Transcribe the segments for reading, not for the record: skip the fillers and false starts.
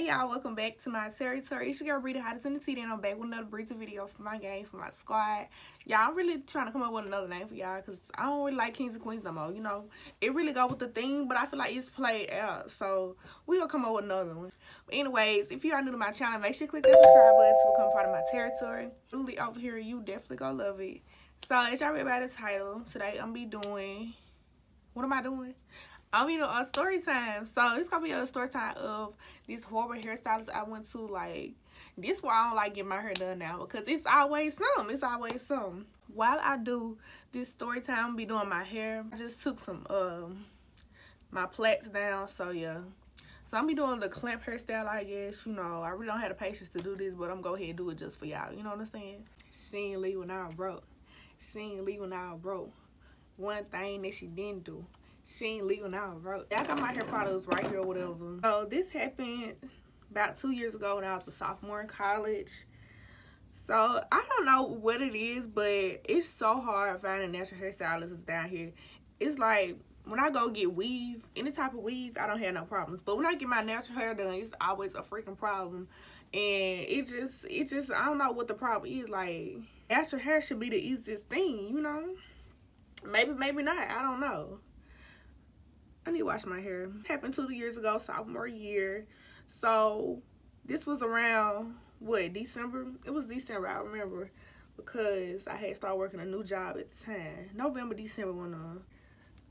Hey y'all, welcome back to my territory. It's your girl Brita, hottest in the tea, and I'm back with another Brita video for my game, for my squad. Y'all, I'm really trying to come up with another name for y'all because I don't really like Kings and Queens no more. You know, it really go with the theme, but I feel like it's played out. So we gonna come up with another one. But anyways, if you are new to my channel, make sure you click that subscribe button to become part of my territory. Really over here, you definitely gonna love it. So as y'all read by the title, today I'm be doing, what am I doing? I'm doing a story time. So it's gonna be a story time of this horrible hairstylist I went to. Like, this why I don't like getting my hair done now, because it's always something. It's always something. While I do this story time, I'll be doing my hair. I just took some my plaits down. So yeah. So I'm be doing the clamp hairstyle, I guess. You know, I really don't have the patience to do this, but I'm gonna go ahead and do it just for y'all. You know what I'm saying? She ain't leave when I was broke. She ain't leave when I was broke. One thing that she didn't do. She ain't leaving out, bro. I got my hair products right here or whatever. So this happened about 2 years ago when I was a sophomore in college. So I don't know what it is, but it's so hard finding natural hairstylists down here. It's like when I go get weave, any type of weave, I don't have no problems. But when I get my natural hair done, it's always a freaking problem. And it just I don't know what the problem is. Like, natural hair should be the easiest thing, you know? Maybe not. I don't know. I need to wash my hair. It happened 2 years ago, sophomore year. So this was around, what, December? It was December, I remember, because I had started working a new job at the time. November, December went on.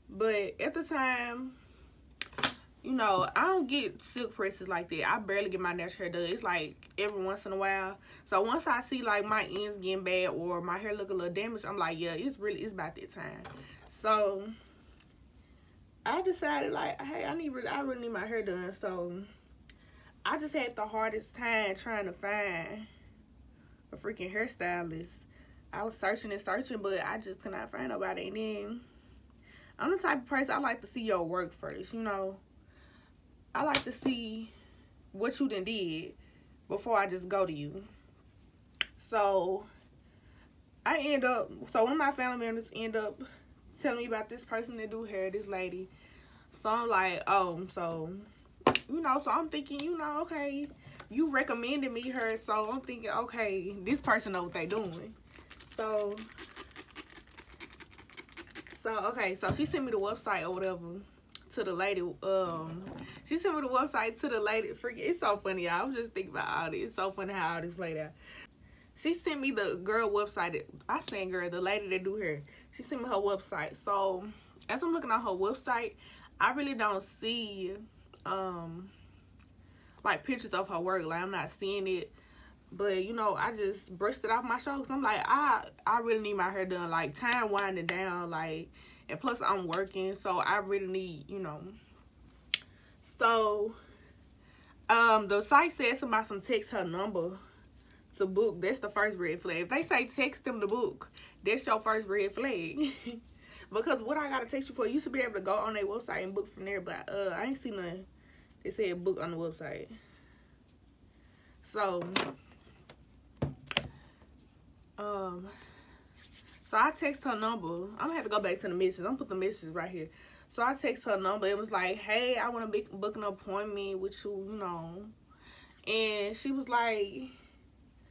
But at the time, you know, I don't get silk presses like that. I barely get my natural hair done. It's like every once in a while. So once I see like my ends getting bad or my hair look a little damaged, I'm like, yeah, it's about that time. So I decided, like, hey, I really need my hair done. So I just had the hardest time trying to find a freaking hairstylist. I was searching and searching, but I just could not find nobody. And then I'm the type of person, I like to see your work first, you know. I like to see what you done did before I just go to you. So one of my family members end up telling me about this person that do hair, this lady. So I'm like, oh, so, you know, so I'm thinking, you know, okay, you recommended me her, so I'm thinking, okay, this person know what they doing. So okay, so she sent me the website or whatever to the lady. She sent me the website to the lady. It's so funny, y'all. I'm just thinking about all this. It's so funny how all this played out. She sent me the girl website. I'm saying girl, the lady that do hair. She sent me her website. So as I'm looking at her website, I really don't see like pictures of her work. Like, I'm not seeing it. But you know, I just brushed it off my shoulders. I'm like, I really need my hair done. Like, time winding down. Like, and plus I'm working, so I really need, you know. So the site says somebody some text her number to book. That's the first red flag. If they say text them to book, that's your first red flag. Because what I gotta text you for, you should be able to go on their website and book from there. But I ain't seen nothing. They said book on the website. So so I text her number. I'm gonna have to go back to the message. I'm gonna put the message right here. So I text her number. It was like, hey, I want to book an appointment with you, you know. And she was like,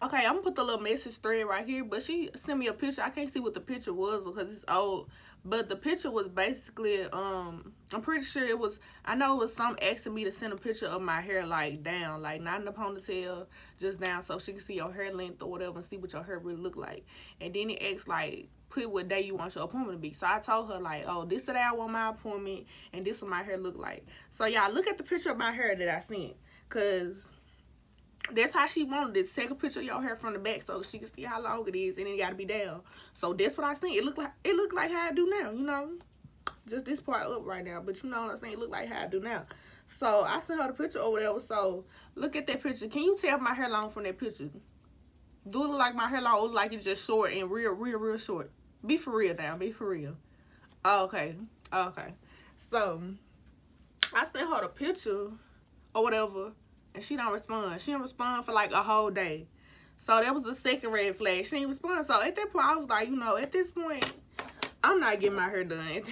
okay, I'm gonna put the little message thread right here. But she sent me a picture. I can't see what the picture was because it's old. But the picture was basically, I'm pretty sure it was, I know it was some asking me to send a picture of my hair, like, down. Like, not in the ponytail, just down, so she can see your hair length or whatever and see what your hair really look like. And then it asks, like, put what day you want your appointment to be. So I told her, like, oh, this today I want my appointment, and this what my hair look like. So, y'all, look at the picture of my hair that I sent, because that's how she wanted it. Take a picture of your hair from the back so she can see how long it is, and it gotta be down. So that's what I seen. It looked like how I do now, you know. Just this part up right now, but you know what I'm saying. It look like how I do now. So I sent her the picture or whatever. So look at that picture. Can you tell my hair long from that picture? Do it look like my hair long? Or look like it's just short and real short? Be for real now. Be for real. Oh, okay. Okay. So I sent her the picture or whatever. And she don't respond. She didn't respond for like a whole day. So that was the second red flag. She didn't respond. So at that point, I was like, you know, at this point, I'm not getting my hair done.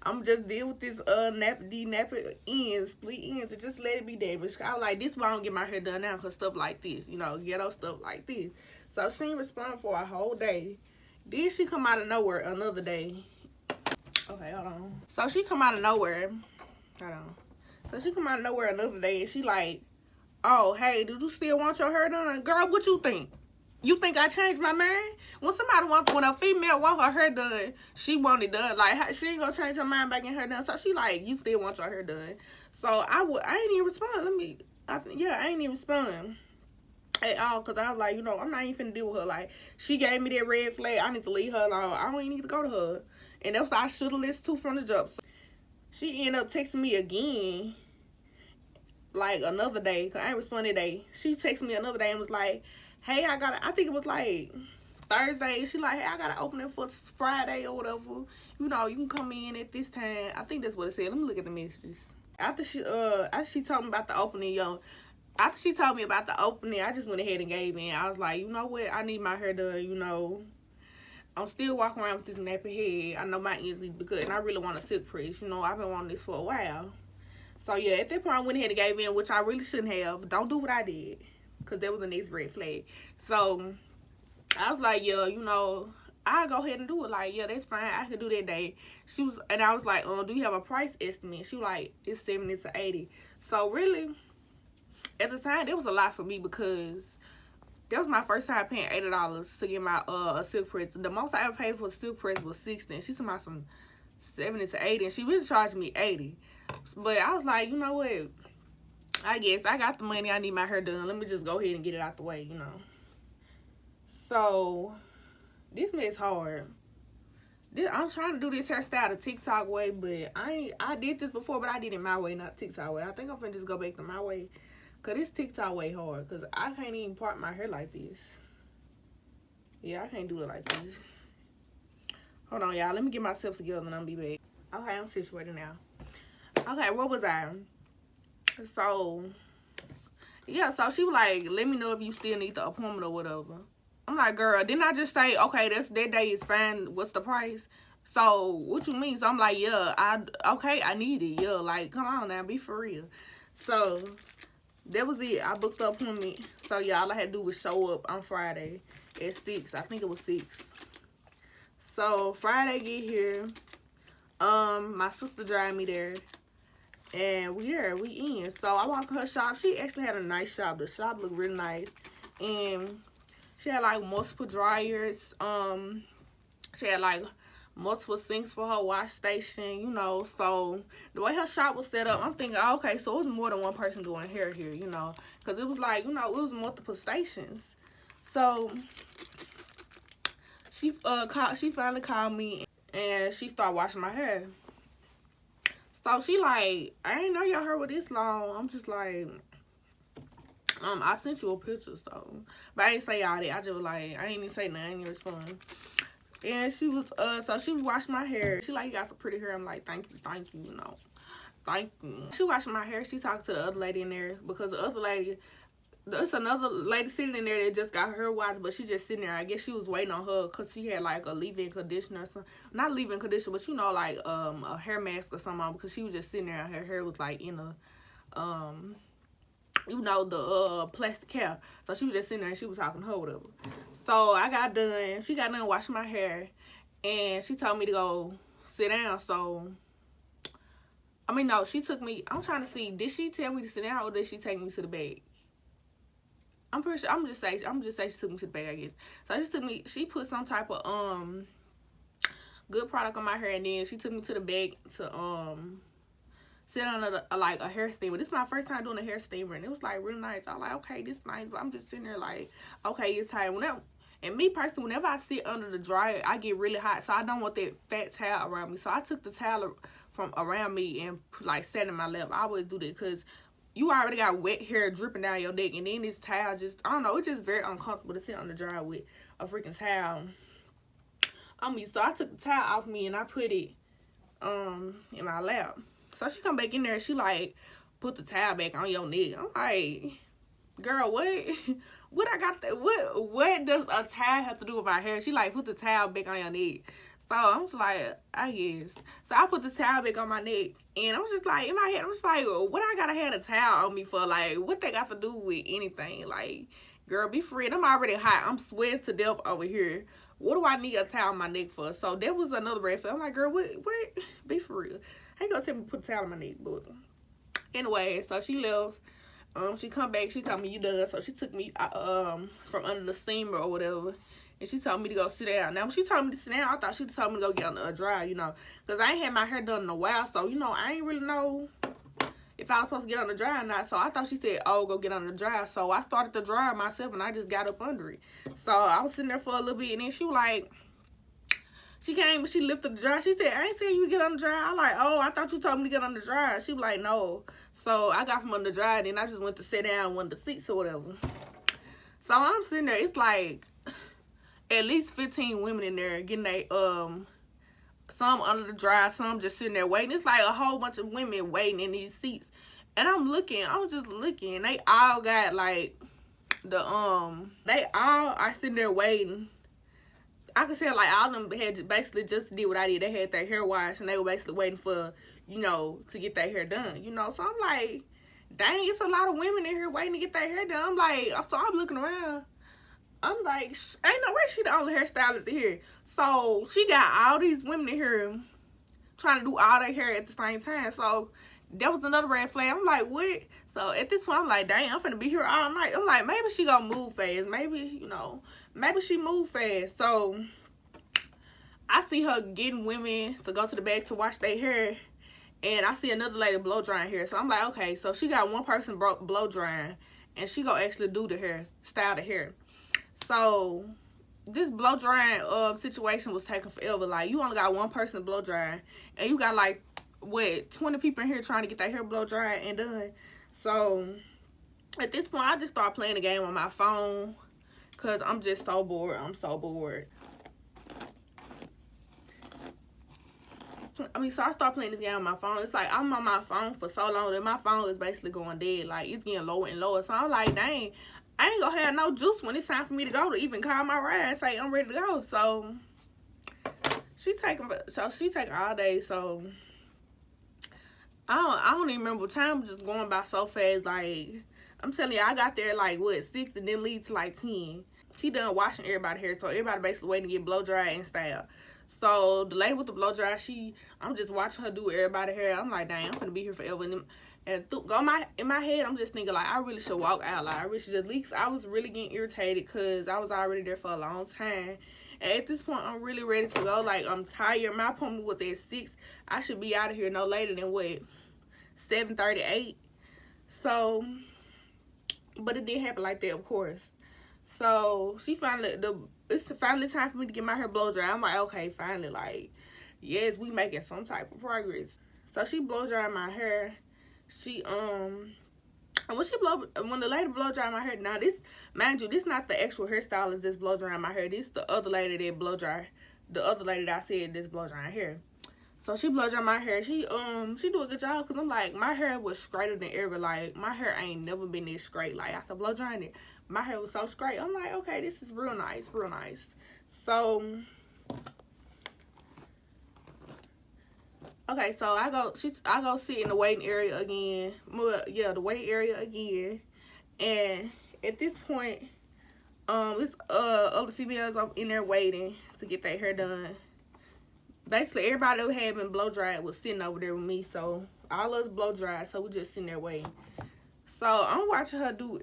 I'm just deal with this nappy ends, split ends, and just let it be damaged. I was like, this why I don't get my hair done now, cause stuff like this, you know, ghetto stuff like this. So she didn't respond for a whole day. Then she come out of nowhere another day. Okay, hold on. So she come out of nowhere. Hold on. So she come out of nowhere another day, and she like, oh, hey, did you still want your hair done? Girl, what you think? You think I changed my mind? When a female want her hair done, she want it done. Like, she ain't gonna change her mind back in her done. So she like, you still want your hair done? So I ain't even respond. I ain't even respond at all, because I was like, you know, I'm not even finna deal with her. Like, she gave me that red flag. I need to leave her alone. I don't even need to go to her. And that's what I should have listened to from the jump. So she ended up texting me again, like, another day, because I ain't responded today. She texted me another day and was like, hey, I think it was like Thursday. She like, hey, I got to open it for Friday or whatever. You know, you can come in at this time. I think that's what it said. Let me look at the messages. After she told me about the opening, after she told me about the opening, I just went ahead and gave in. I was like, you know what? I need my hair done, you know. I'm still walking around with this nappy head. I know my ends need to be good, and I really want a silk press. You know, I've been wanting this for a while. So, yeah, at that point, I went ahead and gave in, which I really shouldn't have. Don't do what I did, because that was the next red flag. So, I was like, yeah, you know, I'll go ahead and do it. Like, yeah, that's fine. I could do that day. And I was like, do you have a price estimate? She was like, it's 70 to 80. So, really, at the time, it was a lot for me, because that was my first time paying $80 to get my silk press. The most I ever paid for a silk press was $60. And she told me some 70 to 80, and she really charged me $80. But I was like, you know what? I guess I got the money. I need my hair done. Let me just go ahead and get it out the way, you know. So, this mess hard. I'm trying to do this hairstyle the TikTok way, but I did this before, but I did it my way, not TikTok way. I think I'm finna just go back to my way, because this TikTok way hard, because I can't even part my hair like this. Yeah, I can't do it like this. Hold on, y'all. Let me get myself together and I'll be back. Okay, I'm situated now. Okay, where was I? So, yeah, so she was like, let me know if you still need the appointment or whatever. I'm like, girl, didn't I just say, okay, that day is fine, what's the price? So, what you mean? So, I'm like, yeah, I need it, yeah, like, come on now, be for real. So, that was it. I booked the appointment. So, yeah, all I had to do was show up on Friday at 6. I think it was 6. So, Friday get here. My sister drive me there. And we in. So I walk her shop. She actually had a nice shop. The shop looked really nice. And she had like multiple dryers. She had like multiple sinks for her wash station, you know. So the way her shop was set up, I'm thinking, oh, okay, so it was more than one person doing hair here, you know. Because it was like, you know, it was multiple stations. So she finally called me and she started washing my hair. So she like, I ain't know your hair was this long. I'm just like, I sent you a picture, so. But I ain't say all that. I just was like, I ain't even say nothing. I ain't even respond. And she was, so she washed my hair. She like, you got some pretty hair. I'm like, thank you, you know. Thank you. She washed my hair. She talked to the other lady in there, because the other lady, there's another lady sitting in there that just got her washed, but she just sitting there. I guess she was waiting on her, because she had like a leave-in conditioner or something. Not leave-in conditioner, but you know, like a hair mask or something on, because she was just sitting there and her hair was like in a, you know, the plastic cap. So she was just sitting there and she was talking to her, whatever. So I got done. She got done washing my hair, and she told me to go sit down. So, I mean, no, she took me. I'm trying to see, did she tell me to sit down or did she take me to the bed? I'm pretty sure. I'm just say she took me to the bed, I guess. So she put some type of good product on my hair, and then she took me to the bed to sit on like a hair steamer. This is my first time doing a hair steamer, and it was like really nice. I was like, okay, this is nice, but I'm just sitting there like, okay, it's time. And me personally, whenever I sit under the dryer, I get really hot, so I don't want that fat towel around me. So I took the towel from around me and like sat in my lap. I always do that, because you already got wet hair dripping down your neck, and then this towel just, I don't know, it's just very uncomfortable to sit on the dryer with a freaking towel on me. So I took the towel off me and I put it in my lap. So she come back in there and she like, put the towel back on your neck. I'm like, girl, what? What I got that? What does a towel have to do with my hair? She like, put the towel back on your neck. So I was like, I guess. So I put the towel back on my neck, and I was just like, in my head, I was like, what I gotta have a towel on me for? Like, what they got to do with anything? Like, girl, be free. I'm already hot. I'm sweating to death over here. What do I need a towel on my neck for? So that was another red flag. I'm like, girl, what? Be for real. I ain't gonna tell me to put a towel on my neck, but anyway, so she left. She come back. She told me you done. So she took me from under the steamer or whatever. And she told me to go sit down. Now, when she told me to sit down, I thought she told me to go get on a dry, you know. Because I ain't had my hair done in a while. So, you know, I ain't really know if I was supposed to get on the dry or not. So, I thought she said, oh, go get on the dry. So, I started the dryer myself, and I just got up under it. So, I was sitting there for a little bit. And then she was like, she came and she lifted the dryer. She said, I ain't saying you to get on the dryer. I like, oh, I thought you told me to get on the dryer. She was like, no. So, I got from under the dryer. And then I just went to sit down on one of the seats or whatever. So, I'm sitting there. It's like at least 15 women in there getting they some under the dryer, some just sitting there waiting. It's like a whole bunch of women waiting in these seats. And I was just looking. They all got like they all are sitting there waiting. I could say like all of them had basically just did what I did. They had their hair washed and they were basically waiting for, you know, to get their hair done, you know. So I'm like, dang, it's a lot of women in here waiting to get their hair done. I'm like, so I'm looking around. I'm like, ain't no way she the only hairstylist in here. So she got all these women in here trying to do all their hair at the same time. So that was another red flag. I'm like, what? So at this point, I'm like, dang, I'm finna be here all night. I'm like, maybe she gonna move fast. Maybe, you know, maybe she move fast. So I see her getting women to go to the back to wash their hair. And I see another lady blow drying hair. So I'm like, okay, so she got one person blow drying. And she gonna actually do the hair, style the hair. So this blow drying situation was taking forever. Like, you only got one person blow drying, and you got like what 20 people in here trying to get their hair blow dried and done. So at this point, I just start playing the game on my phone because I'm just so bored. I'm so bored. So I start playing this game on my phone. It's like I'm on my phone for so long that my phone is basically going dead. Like, it's getting lower and lower. So I'm like, dang, I ain't gonna have no juice when it's time for me to go to even call my ride and say I'm ready to go. So she taking all day. So I don't even remember. Time just going by so fast. Like, I'm telling you, I got there like what 6 and then leave to like 10. She done washing everybody's hair, so everybody basically waiting to get blow dry and style. So the lady with the blow dry, I'm just watching her do everybody's hair. I'm like, dang, I'm gonna be here forever. And in my head, I'm just thinking like, I really should walk out. Like, I really should just leave. I was really getting irritated because I was already there for a long time. And at this point, I'm really ready to go. Like, I'm tired. My appointment was at 6. I should be out of here no later than what, 7:38. So, but it didn't happen like that, of course. So it's finally time for me to get my hair blow dry. I'm like, okay, finally, like, yes, we making some type of progress. So she blow dried my hair. And when the lady blow dry my hair, now this, mind you, this not the actual hairstylist that's blow drying my hair. This the other lady that blow dry, the other lady that I said that's blow drying hair. So she blow dry my hair. She do a good job because I'm like, my hair was straighter than ever. Like, my hair ain't never been this straight. Like, after blow drying it, my hair was so straight. I'm like, okay, this is real nice, real nice. So okay, so I go sit in the waiting area again. Well, yeah, the waiting area again. And at this point, it's other females up in there waiting to get their hair done. Basically, everybody who had been blow dried was sitting over there with me. So all of us blow dried, so we just sitting there waiting. So I'm watching her do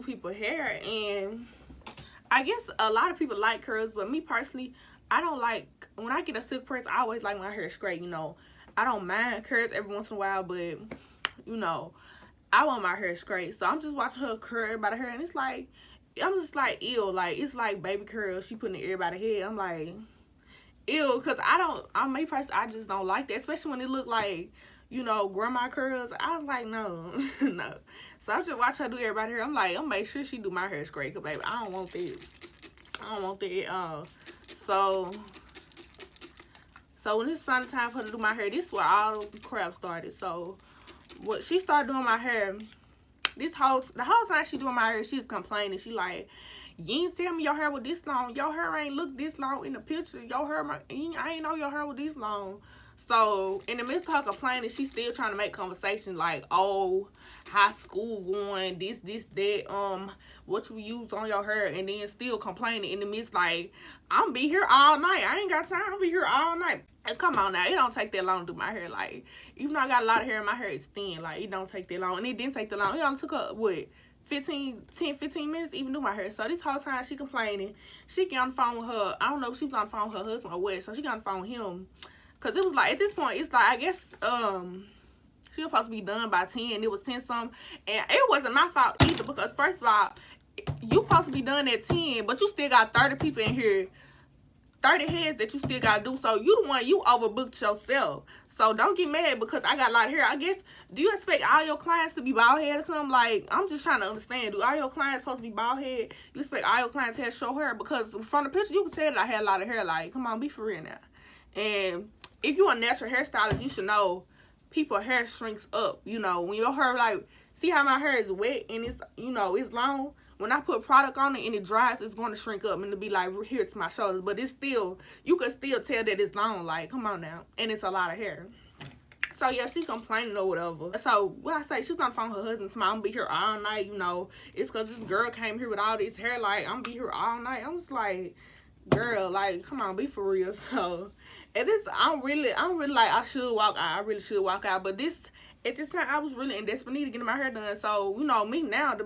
people's hair, and I guess a lot of people like curls, but me personally, I don't like, when I get a silk press, I always like my hair straight, you know. I don't mind curls every once in a while, but, you know, I want my hair straight. So I'm just watching her curl everybody's hair, and it's like, I'm just like, ew. Like, it's like baby curls she putting in everybody's head. I'm like, ew, because I just don't like that, especially when it look like, you know, grandma curls. I was like, no, no. So I'm just watching her do everybody's hair. I'm like, I'm make sure she do my hair straight, because, baby, I don't want that. I don't want that at all. So when it's finally time for her to do my hair, this is where all the crap started. So what she started doing my hair, the whole time she doing my hair, she was complaining. She like, You ain't tell me your hair was this long. Your hair ain't look this long in the picture. Your hair, I ain't know your hair was this long. So, in the midst of her complaining, she's still trying to make conversation like, oh, high school going, this, that, what you use on your hair, and then still complaining in the midst like, I'm be here all night. I ain't got time. I'll be here all night. And come on now, it don't take that long to do my hair. Like, even though I got a lot of hair, my hair is thin. Like, it don't take that long. And it didn't take that long. It only took her, what, 15 minutes to even do my hair. So this whole time she complaining. She get on the phone with her. I don't know if she was on the phone with her husband or what. So she got on the phone with him. Because it was like, at this point, it's like, I guess, she was supposed to be done by 10. It was 10 something. And it wasn't my fault either. Because first of all, you supposed to be done at 10. But you still got 30 people in here. 30 heads that you still got to do. So you the one, you overbooked yourself. So don't get mad because I got a lot of hair. I guess, do you expect all your clients to be bald head or something? Like, I'm just trying to understand. Do all your clients supposed to be bald head? You expect all your clients to have short hair? Because from the picture, you can tell that I had a lot of hair. Like, come on, be for real now. And if you're a natural hairstylist, you should know people's hair shrinks up. You know, when your hair, like, see how my hair is wet and it's, you know, it's long? When I put product on it and it dries, it's going to shrink up and it'll be like here to my shoulders. But it's still, you can still tell that it's long. Like, come on now. And it's a lot of hair. So, yeah, she's complaining or whatever. So, what I say, she's on the phone with her husband tomorrow. I'm going to be here all night, you know. It's because this girl came here with all this hair. Like, I'm going to be here all night. I'm just like, girl, like, come on, be for real. So, and this, I'm really like, I should walk out. I really should walk out. But this, at this time, I was really in desperate need to get my hair done. So, you know, me now,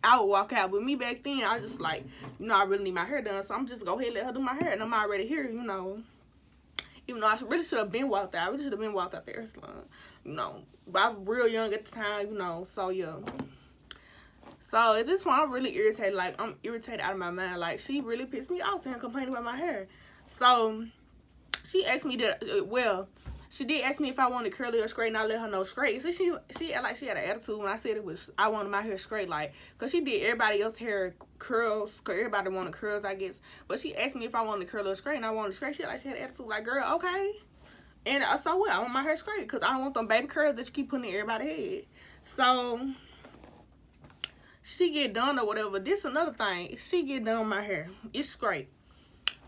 I would walk out. But me back then, I just like, you know, I really need my hair done. So I'm just go ahead and let her do my hair. And I'm already here, you know. Even though I really should have been walked out. I really should have been walked out the hair salon. You know. But I was real young at the time, you know. So, yeah. So, at this point, I'm really irritated. Like, I'm irritated out of my mind. Like, she really pissed me off and complaining about my hair. So, she asked me that, well, she did ask me if I wanted curly or straight, and I let her know straight. So she act like she had an attitude when I said I wanted my hair straight, like, because she did everybody else's hair curls, because everybody wanted curls, I guess. But she asked me if I wanted curly or straight, and I wanted straight. She had an attitude, like, girl, okay. And so what? I want my hair straight, because I don't want them baby curls that you keep putting in everybody's head. So, she get done or whatever. This another thing. She get done my hair. It's straight.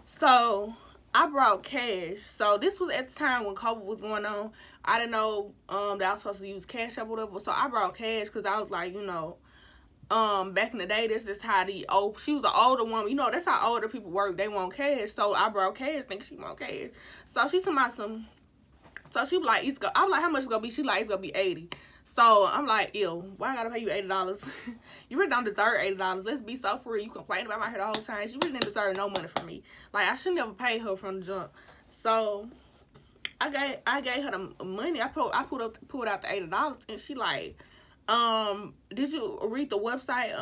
So, I brought cash. So this was at the time when COVID was going on. I didn't know that I was supposed to use Cash App or whatever. So I brought cash because I was like, you know, back in the day, this is how she was an older woman. You know, that's how older people work. They want cash. So I brought cash, think she want cash. So she told me so she was like, I was like, how much it's gonna be? She like, it's gonna be 80. So I'm like, ew, why I gotta pay you $80? You really don't deserve $80. Let's be so free. You complain about my hair the whole time. She really didn't deserve no money from me. Like, I should never pay her from the jump. So I gave her the money. I pulled out the $80, and she like, did you read the website?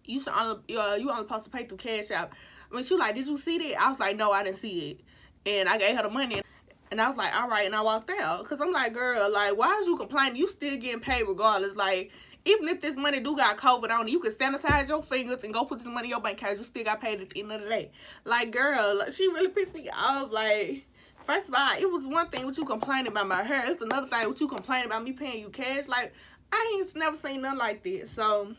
You only supposed to pay through Cash App. I mean, she was like, did you see that? I was like, no, I didn't see it. And I gave her the money. And I was like, all right, and I walked out. Because I'm like, girl, like, why is you complaining? You still getting paid regardless. Like, even if this money do got COVID on it, you can sanitize your fingers and go put this money in your bank account. You still got paid at the end of the day. Like, girl, like, she really pissed me off. Like, first of all, it was one thing with you complaining about my hair. It's another thing with you complaining about me paying you cash. Like, I ain't never seen nothing like this. So,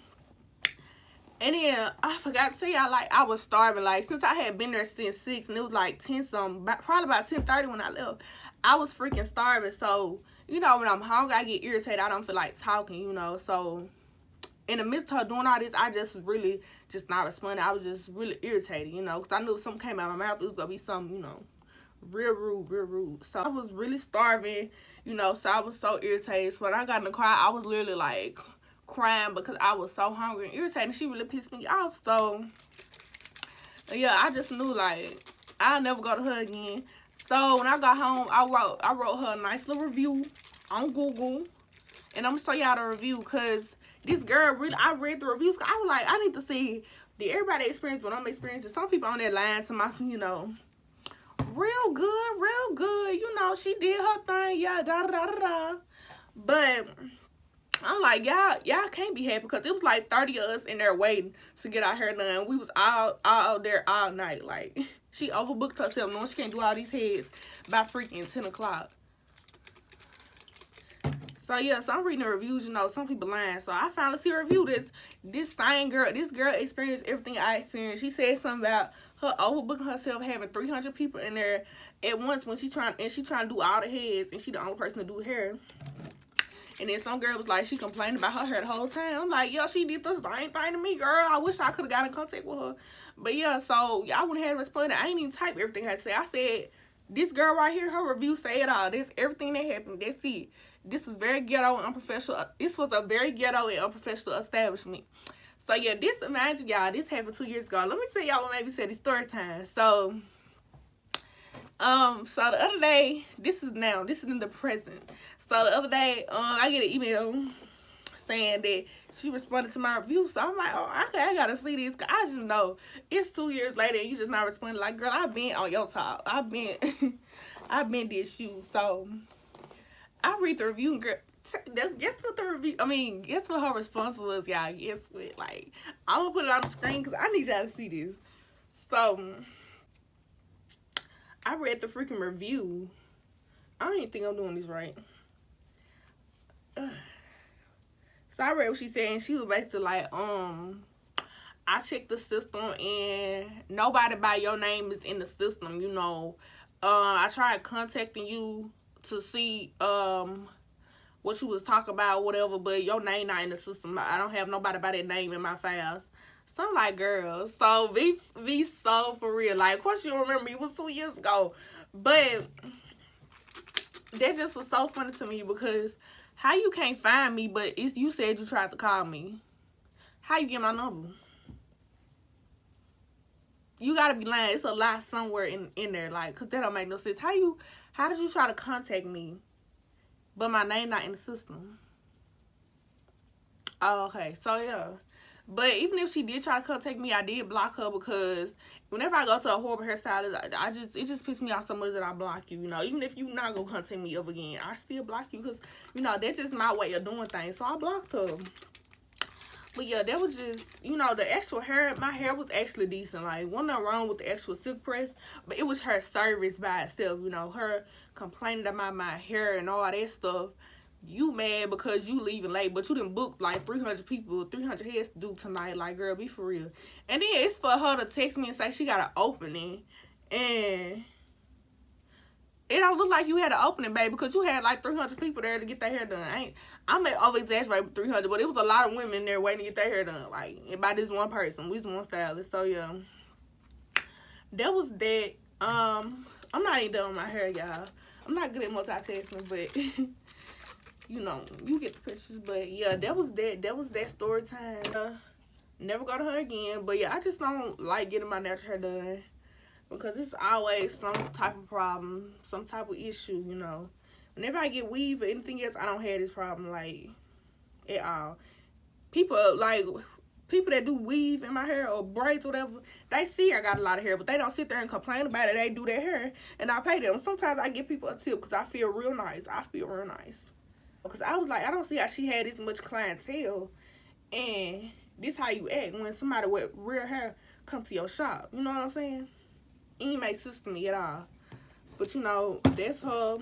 and then I forgot to tell y'all, like, I was starving. Like, since I had been there since 6, and it was like 10 something, probably about 10:30 when I left, I was freaking starving. So, you know, when I'm hungry, I get irritated. I don't feel like talking, you know. So, in the midst of her doing all this, I just really just not responding. I was just really irritated, you know, because I knew if something came out of my mouth, it was going to be something, you know, real rude. So, I was really starving, you know, so I was so irritated. So, when I got in the car, I was literally like crying because I was so hungry and irritated, and she really pissed me off. So, yeah, I just knew, like, I'll never go to her again. So, when I got home, I wrote her a nice little review on Google, and I'm going to show y'all the review, because this girl, really, I read the reviews, because I was like, I need to see, did everybody experience what I'm experiencing? Some people on that line to my, you know, real good, you know, she did her thing, yeah, da. But I'm like, y'all can't be happy, because it was like 30 of us in there waiting to get our hair done. We was all there all night. Like, she overbooked herself, knowing she can't do all these heads by freaking 10 o'clock. So, So yeah, so I'm reading the reviews, you know, some people lying. So I finally see a review this same girl, this girl experienced everything I experienced. She said something about her overbooking herself, having 300 people in there at once when she trying to do all the heads, and she the only person to do hair. And then some girl was like, she complained about her hair the whole time. I'm like, yo, she did the same thing to me, girl. I wish I could have got in contact with her. But yeah, so y'all went ahead and responded. I ain't even type everything I had to say. I said, this girl right here, her review say it all. This everything that happened. That's it. This is very ghetto and unprofessional. This was a very ghetto and unprofessional establishment. So yeah, this, imagine y'all, this happened 2 years ago. Let me tell y'all what made me say this story time. So the other day, this is in the present. So the other day, I get an email saying that she responded to my review. So I'm like, oh, okay, I gotta see this. Cause I just know it's 2 years later and you just not responding. Like, girl, I've been on your top. I've been this shoe. So I read the review, and girl, guess what her response was, y'all? Guess what? Like, I'm gonna put it on the screen because I need y'all to see this. So I read the freaking review. I don't even think I'm doing this right. So I read what she said, and she was basically like, I checked the system and nobody by your name is in the system, you know. I tried contacting you to see what you was talking about, whatever, but your name not in the system. I don't have nobody by that name in my files. So I'm like, girl, so be so for real. Like, of course you don't remember, it was 2 years ago. But that just was so funny to me, because how you can't find me, but you said you tried to call me? How you get my number? You gotta be lying. It's a lie somewhere in there, like, cause that don't make no sense. How did you try to contact me, but my name not in the system? Oh, okay. So yeah. But even if she did try to contact me, I did block her, because whenever I go to a horrible hairstylist, it just pisses me off so much that I block you, you know. Even if you not gonna contact me ever again, I still block you, because, you know, that's just my way of doing things. So I blocked her. But yeah, that was just, you know, the actual hair, my hair was actually decent. Like, wasn't nothing wrong with the actual silk press, but it was her service by itself, you know, her complaining about my hair and all that stuff. You mad because you leaving late, but you didn't book like 300 people, 300 heads to do tonight. Like, girl, be for real. And then it's for her to text me and say she got an opening, and it don't look like you had an opening, babe, because you had like 300 people there to get their hair done. I may over-exaggerate with 300, but it was a lot of women there waiting to get their hair done. Like, by this one person, we was one stylist. So yeah, that was that. I'm not even done with my hair, y'all. I'm not good at multitasking, but you know, you get the pictures. But yeah, that was that story time. Never go to her again. But yeah, I just don't like getting my natural hair done, because it's always some type of problem, some type of issue, you know. Whenever I get weave or anything else, I don't have this problem, like, at all. People that do weave in my hair or braids or whatever, they see I got a lot of hair, but they don't sit there and complain about it. They do their hair, and I pay them. Sometimes I give people a tip because I feel real nice. Because I was like, I don't see how she had this much clientele, and this how you act when somebody with real hair come to your shop. You know what I'm saying? It ain't make sense to me at all. But, you know, that's her.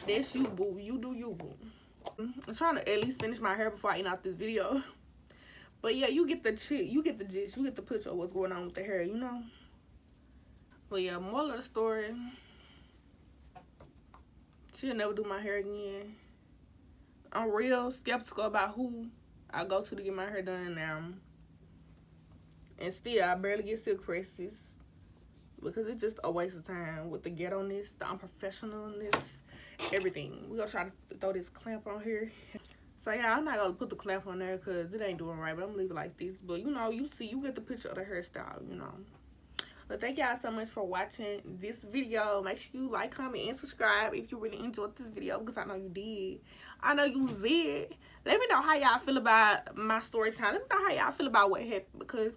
That's you, boo. You do you, boo. I'm trying to at least finish my hair before I end out this video. But yeah, you get the gist. You get the picture of what's going on with the hair, you know. But yeah, moral of the story, she'll never do my hair again. I'm real skeptical about who I go to get my hair done now. And still, I barely get silk presses, because it's just a waste of time with the ghetto-ness, the unprofessionalness, everything. We're going to try to throw this clamp on here. So, yeah, I'm not going to put the clamp on there because it ain't doing right, but I'm going to leave it like this. But, you know, you get the picture of the hairstyle, you know. But thank y'all so much for watching this video. Make sure you like, comment, and subscribe if you really enjoyed this video, because I know you did. I know you did. Let me know how y'all feel about my story time. Let me know how y'all feel about what happened, because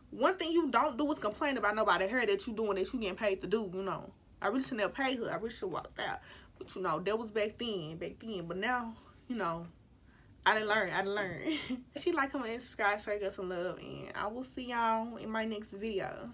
one thing you don't do is complain about nobody's hair that you doing that you getting paid to do, you know. I really shouldn't have paid her. I really should have walked out. But, you know, that was back then. But now, you know, I didn't learn. She like, comment, and subscribe, show us some love, and I will see y'all in my next video.